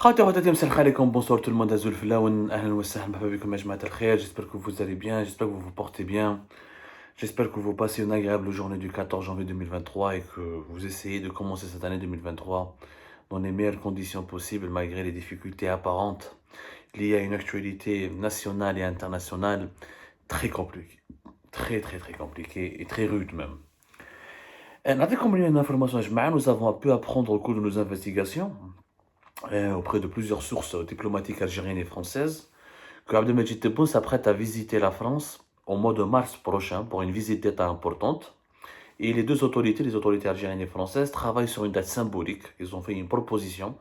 خاوتي خواتاتي مساء عليكم bonsoir tout le monde Azul Flaoun أهلا وسهلا مرحبا بكم يا جماعة الخير. J'espère que vous allez bien, j'espère que vous vous portez bien, j'espère que vous passez une agréable journée du 14 janvier 2023 et que vous essayez de commencer cette année 2023 dans les meilleures conditions possibles malgré les difficultés apparentes liées à une actualité nationale et internationale très compliquée, très compliquée et très rude même. نعطيكم une information يا جماعة. Nous avons pu apprendre au cours de nos investigations auprès de plusieurs sources diplomatiques algériennes et françaises, que Abdelmajid Tebboune s'apprête à visiter la France au mois de mars prochain pour une visite d'État importante. Et les deux autorités, les autorités algériennes et françaises, travaillent sur une date symbolique. Ils ont fait une proposition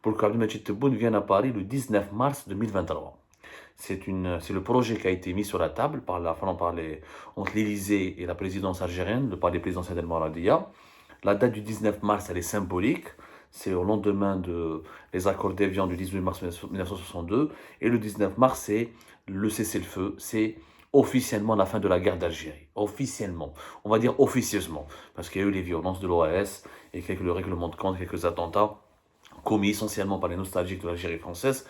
pour qu'Abdelmajid Tebboune vienne à Paris le 19 mars 2023. C'est le projet qui a été mis sur la table entre l'Élysée et la présidence algérienne, le palais présidentiel El Maradia. La date du 19 mars, elle est symbolique. C'est au lendemain des accords d'Évian du 18 mars 1962. Et le 19 mars, c'est le cessez-le-feu. C'est officiellement la fin de la guerre d'Algérie. Officiellement. On va dire officieusement. Parce qu'il y a eu les violences de l'OAS et le règlement de compte, quelques attentats commis essentiellement par les nostalgiques de l'Algérie française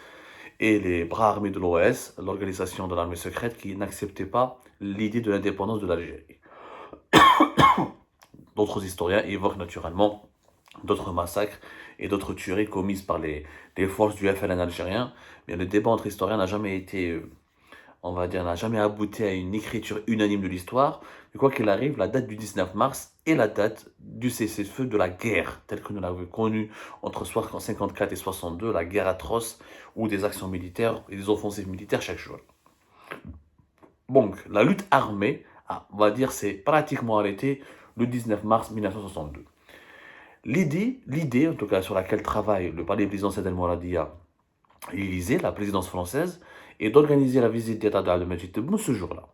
et les bras armés de l'OAS, l'organisation de l'armée secrète qui n'acceptait pas l'idée de l'indépendance de l'Algérie. D'autres historiens évoquent naturellement d'autres massacres et d'autres tueries commises par les forces du FLN algérien, mais le débat entre historiens n'a jamais été, on va dire, n'a jamais abouti à une écriture unanime de l'histoire. Mais quoi qu'il arrive, la date du 19 mars est la date du cessez-le-feu de la guerre, telle que nous l'avons connue entre 1954 et 62, la guerre atroce, ou des actions militaires et des offensives militaires chaque jour. Donc, la lutte armée, on va dire, s'est pratiquement arrêtée le 19 mars 1962. L'idée, en tout cas sur laquelle travaille le palais présidentiel d'El Mouradia et l'Élysée, la présidence française, est d'organiser la visite d'État d'Abdelmajid Tebboune ce jour-là.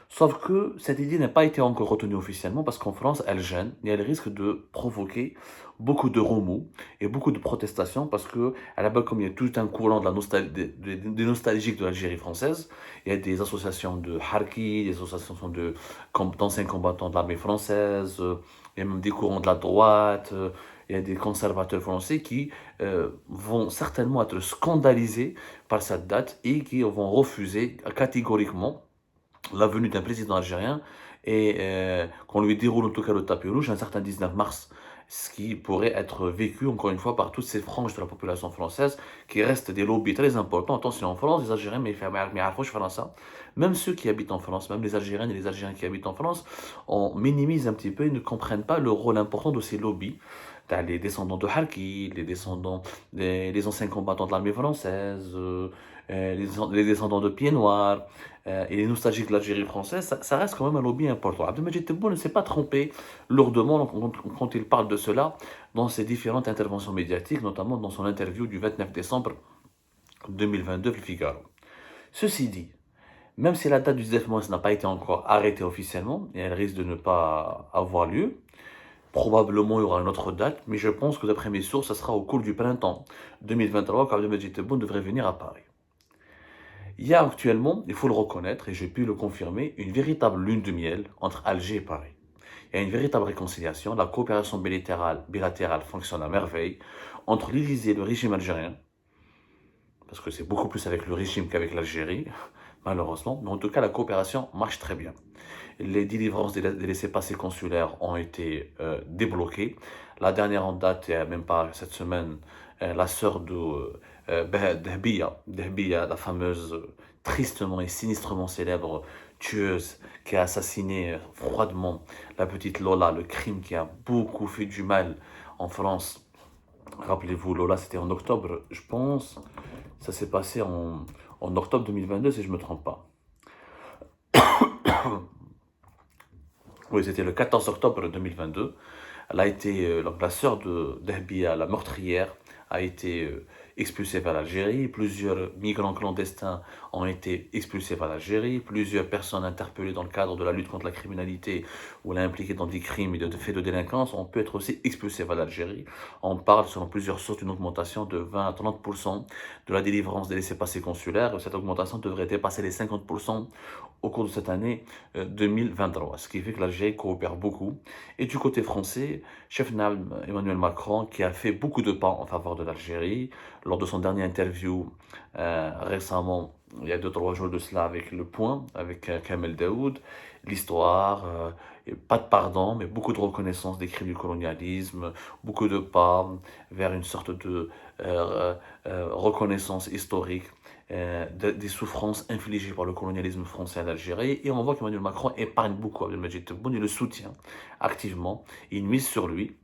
Sauf que cette idée n'a pas été encore retenue officiellement parce qu'en France, elle gêne et elle risque de provoquer beaucoup de remous et beaucoup de protestations parce que, à la base, comme il y a tout un courant des nostalgiques de l'Algérie française, il y a des associations de Harki, des associations d'anciens combattants de l'armée française, il y a même des courants de la droite, il y a des conservateurs français qui vont certainement être scandalisés par cette date et qui vont refuser catégoriquement la venue d'un président algérien et qu'on lui déroule en tout cas le tapis rouge un certain 19 mars, ce qui pourrait être vécu encore une fois par toutes ces franges de la population française qui restent des lobbies très importants. Attention, en France, les Algériens, même ceux qui habitent en France, même les Algériennes et les Algériens qui habitent en France, on minimise un petit peu et ne comprennent pas le rôle important de ces lobbies. T'as les descendants de Harki, les anciens combattants de l'armée française, les descendants de Pieds Noirs et les nostalgiques de l'Algérie française, ça reste quand même un lobby important. Abdelmajid Tebboune ne s'est pas trompé lourdement quand il parle de cela dans ses différentes interventions médiatiques, notamment dans son interview du 29 décembre 2022 Le Figaro. Ceci dit, même si la date du 19 mars n'a pas été encore arrêtée officiellement, et elle risque de ne pas avoir lieu, probablement il y aura une autre date, mais je pense que d'après mes sources, ça sera au cours du printemps 2023 qu'Abdelmajid Tebboune devrait venir à Paris. Il y a actuellement, il faut le reconnaître, et j'ai pu le confirmer, une véritable lune de miel entre Alger et Paris. Il y a une véritable réconciliation, la coopération bilatérale fonctionne à merveille entre l'Élysée et le régime algérien, parce que c'est beaucoup plus avec le régime qu'avec l'Algérie, malheureusement, mais en tout cas la coopération marche très bien. Les délivrances des laissez-passer consulaires ont été débloquées. La dernière en date, même pas cette semaine, la sœur de Dehbiya, la fameuse, tristement et sinistrement célèbre tueuse qui a assassiné froidement la petite Lola, le crime qui a beaucoup fait du mal en France. Rappelez-vous, Lola, c'était en octobre, je pense. Ça s'est passé en octobre 2022, si je ne me trompe pas. Oui, c'était le 14 octobre 2022. Elle a été, la sœur de Dehbiya, la meurtrière, a été expulsée vers l'Algérie. Plusieurs migrants clandestins ont été expulsés vers l'Algérie. Plusieurs personnes interpellées dans le cadre de la lutte contre la criminalité ou impliquées dans des crimes et de faits de délinquance ont pu être aussi expulsées vers l'Algérie. On parle, selon plusieurs sources, d'une augmentation de 20 à 30% de la délivrance des laissez-passer consulaires. Cette augmentation devrait dépasser les 50% au cours de cette année 2023, ce qui fait que l'Algérie coopère beaucoup. Et du côté français, passé, chef Emmanuel Macron, qui a fait beaucoup de pas en faveur de l'Algérie, lors de son dernier interview récemment, il y a 2-3 jours de cela, avec Le Point, avec Kamel Daoud, l'histoire, et pas de pardon, mais beaucoup de reconnaissance des crimes du colonialisme, beaucoup de pas vers une sorte de reconnaissance historique des souffrances infligées par le colonialisme français à l'Algérie. Et on voit qu'Emmanuel Macron épargne beaucoup Abdelmadjid Tebboune, il le soutient activement, il mise sur lui.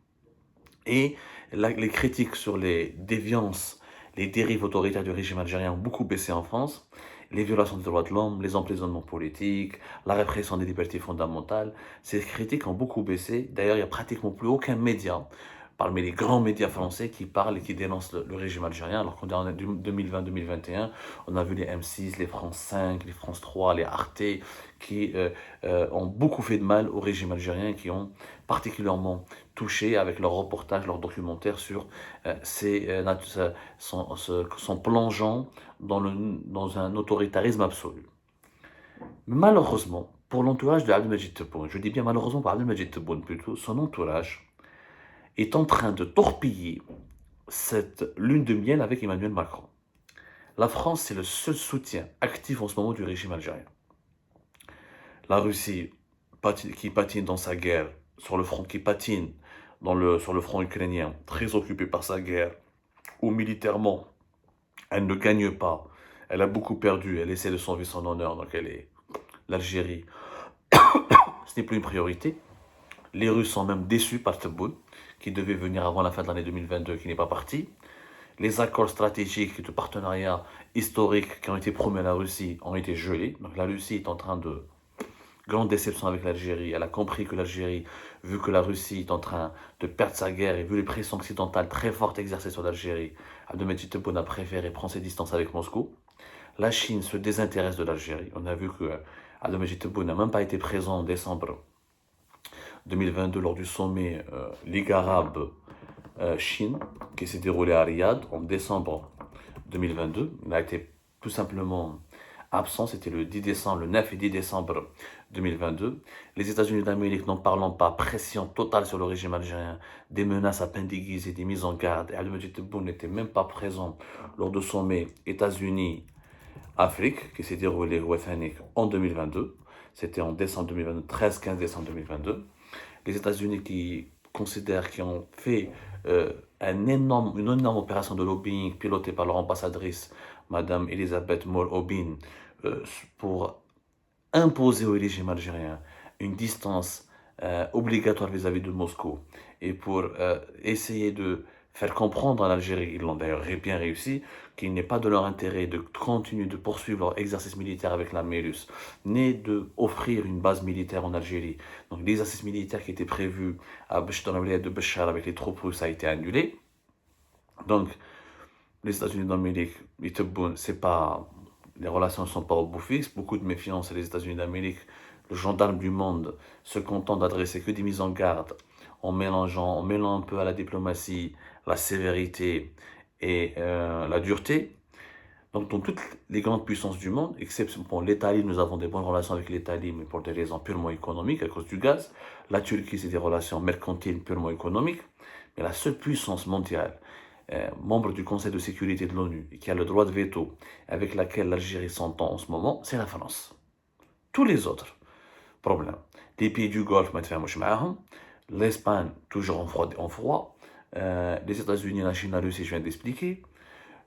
Et les critiques sur les déviances, les dérives autoritaires du régime algérien ont beaucoup baissé en France. Les violations des droits de l'homme, les emprisonnements politiques, la répression des libertés fondamentales, ces critiques ont beaucoup baissé. D'ailleurs, il n'y a pratiquement plus aucun média parmi les grands médias français qui parlent et qui dénoncent le régime algérien, alors qu'on est en 2020-2021, on a vu les M6, les France 5, les France 3, les Arte, qui ont beaucoup fait de mal au régime algérien, qui ont particulièrement touché avec leurs reportages, leurs documentaires sur son plongeant dans un autoritarisme absolu. Malheureusement, pour l'entourage de Abdelmadjid Tebboune, je dis bien malheureusement pour Abdelmadjid Tebboune plutôt, son entourage est en train de torpiller cette lune de miel avec Emmanuel Macron. La France, c'est le seul soutien actif en ce moment du régime algérien. La Russie, qui patine dans sa guerre, sur le front, qui patine sur le front ukrainien, très occupée par sa guerre, où militairement, elle ne gagne pas, elle a beaucoup perdu, elle essaie de sauver son honneur, donc l'Algérie, ce n'est plus une priorité. Les Russes sont même déçus par Tebboune, qui devait venir avant la fin de l'année 2022, qui n'est pas parti. Les accords stratégiques de partenariat historiques qui ont été promis à la Russie ont été gelés. Donc la Russie est en train de grande déception avec l'Algérie. Elle a compris que l'Algérie, vu que la Russie est en train de perdre sa guerre et vu les pressions occidentales très fortes exercées sur l'Algérie, Abdelmadjid Tebboune a préféré prendre ses distances avec Moscou. La Chine se désintéresse de l'Algérie. On a vu que Abdelmadjid Tebboune n'a même pas été présent en décembre 2022 lors du sommet Ligue arabe-Chine qui s'est déroulé à Riyad en décembre 2022. Il a été tout simplement absent, c'était le 9 et 10 décembre 2022. Les États-Unis d'Amérique, n'en parlant pas, pression totale sur le régime algérien, des menaces à peine déguisées, des mises en garde. Et Abdelmadjid Tebboune n'était même pas présent lors du sommet États-Unis-Afrique qui s'est déroulé au Wethanik en 2022. C'était en décembre 2022, 13-15 décembre 2022. Les États-Unis qui ont fait une énorme opération de lobbying pilotée par leur ambassadrice, Madame Elisabeth Moore-Obin, pour imposer au régime algérien une distance obligatoire vis-à-vis de Moscou et pour essayer de faire comprendre à l'Algérie, ils l'ont d'ailleurs bien réussi, qu'il n'est pas de leur intérêt de continuer de poursuivre leur exercice militaire avec l'armée russe, ni d'offrir une base militaire en Algérie. Donc l'exercice militaire qui était prévu dans la wilaya de Béchar avec les troupes russes a été annulé. Donc les États-Unis d'Amérique, les relations ne sont pas au bout fixe, beaucoup de méfiance et les États-Unis d'Amérique, le gendarme du monde, se content d'adresser que des mises en garde en mêlant un peu à la diplomatie, la sévérité et la dureté. Donc dans toutes les grandes puissances du monde, excepté pour l'Italie, nous avons des bonnes relations avec l'Italie, mais pour des raisons purement économiques, à cause du gaz. La Turquie, c'est des relations mercantiles purement économiques. Mais la seule puissance mondiale, membre du Conseil de sécurité de l'ONU, et qui a le droit de veto, avec laquelle l'Algérie s'entend en ce moment, c'est la France. Tous les autres problèmes. Les pays du Golfe, l'Espagne, toujours en froid, les États-Unis, la Chine, la Russie, je viens d'expliquer.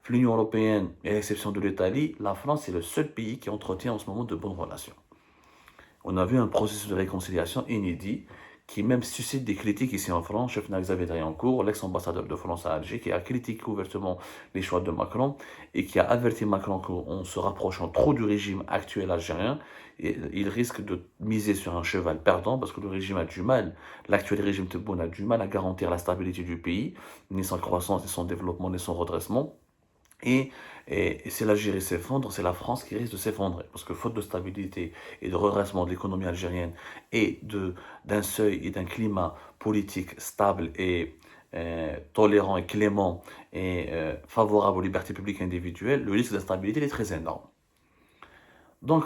L'Union européenne, à l'exception de l'Italie, la France est le seul pays qui entretient en ce moment de bonnes relations. On a vu un processus de réconciliation inédit qui même suscite des critiques ici en France. Chef Xavier Driancourt, l'ex-ambassadeur de France à Alger, qui a critiqué ouvertement les choix de Macron et qui a averti Macron qu'en se rapprochant trop du régime actuel algérien, il risque de miser sur un cheval perdant parce que le régime a du mal, l'actuel régime Tebboune a du mal à garantir la stabilité du pays, ni sa croissance, ni son développement, ni son redressement. Et si l'Algérie s'effondre, c'est la France qui risque de s'effondrer. Parce que faute de stabilité et de redressement de l'économie algérienne et d'un seuil et d'un climat politique stable et tolérant et clément et favorable aux libertés publiques individuelles, le risque d'instabilité est très énorme. Donc,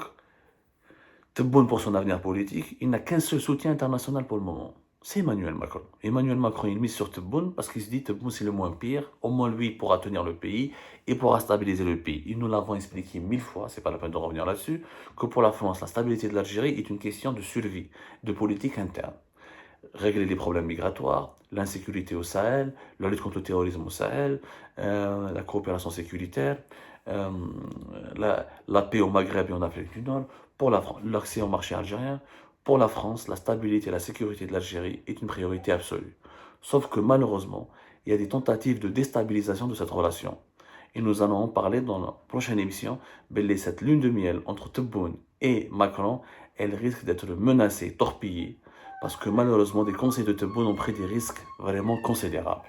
Tebboune pour son avenir politique, il n'a qu'un seul soutien international pour le moment. c'est Emmanuel Macron. Emmanuel Macron, il mise sur Tebboune parce qu'il se dit Tebboune, c'est le moins pire. Au moins, lui, il pourra tenir le pays et pourra stabiliser le pays. Et nous l'avons expliqué 1000 fois, c'est pas la peine de revenir là-dessus, que pour la France, la stabilité de l'Algérie est une question de survie, de politique interne. Régler les problèmes migratoires, l'insécurité au Sahel, la lutte contre le terrorisme au Sahel, la coopération sécuritaire, euh, la paix au Maghreb et en Afrique du Nord, pour l'accès au marché algérien. Pour la France, la stabilité et la sécurité de l'Algérie est une priorité absolue. Sauf que malheureusement, il y a des tentatives de déstabilisation de cette relation. Et nous allons en parler dans la prochaine émission. Cette lune de miel entre Tebboune et Macron, elle risque d'être menacée, torpillée, parce que malheureusement, des conseils de Tebboune ont pris des risques vraiment considérables.